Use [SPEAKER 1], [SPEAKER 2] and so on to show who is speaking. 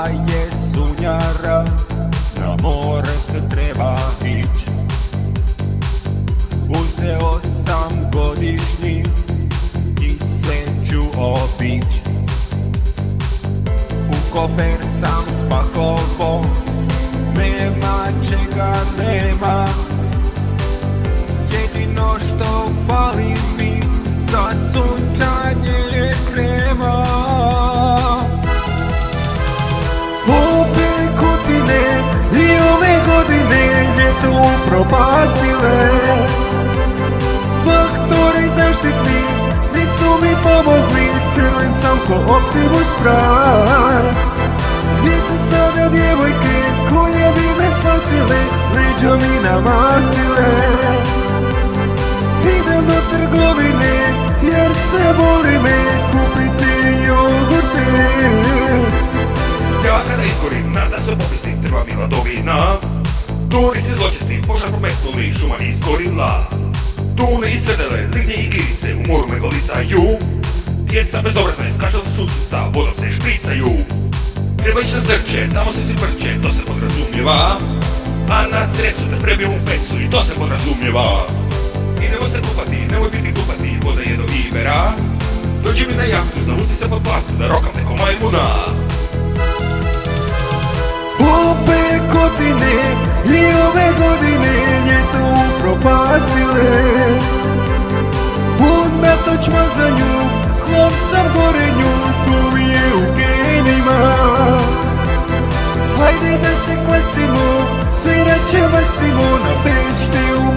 [SPEAKER 1] da je sunjara, na more se treba ić. Uzeo sam godišnji i sve ću obić. U kofer sam spakovo, nema čega nema. Jedino što fali mi za sunčanje je krema. Opet godine i ove godine ljeto upropastile. Faktori zaštitni nisu mi pomogli, crven sam ko Optimus Prime. Gdje su sada djevojke koje bi me spasile, leđa mi namastile. Idem do trgovine jer sve boli me, kupiti jogurte.
[SPEAKER 2] Ja kada izgorim, nada se popisni, treba mi hladovina. Turisti zločesti, pošar prometnuli, šuma izgorila. Tune i sredele, lignje i girice u moru me golicaju. Djeca bezobrazne, skaču od sunca, vodom se špricaju. Treba ići na Zrče, tamo se svi vrče, to se podrazumijeva. A na tresu te prebiju u pecu i to se podrazumijeva. I nemoj se kupati, nemoj biti kupati, voda je do Ibera. Dođi mi na jahtu, zavuci se pod plastu, da rokam neko majmuna.
[SPEAKER 1] Opet godine i ove godine ljeto upropastile. Unatoč mazanju, sklon sam gorenju, tu mi je u genima. Hajde da se kvasimo, svirat će basimo na pešti u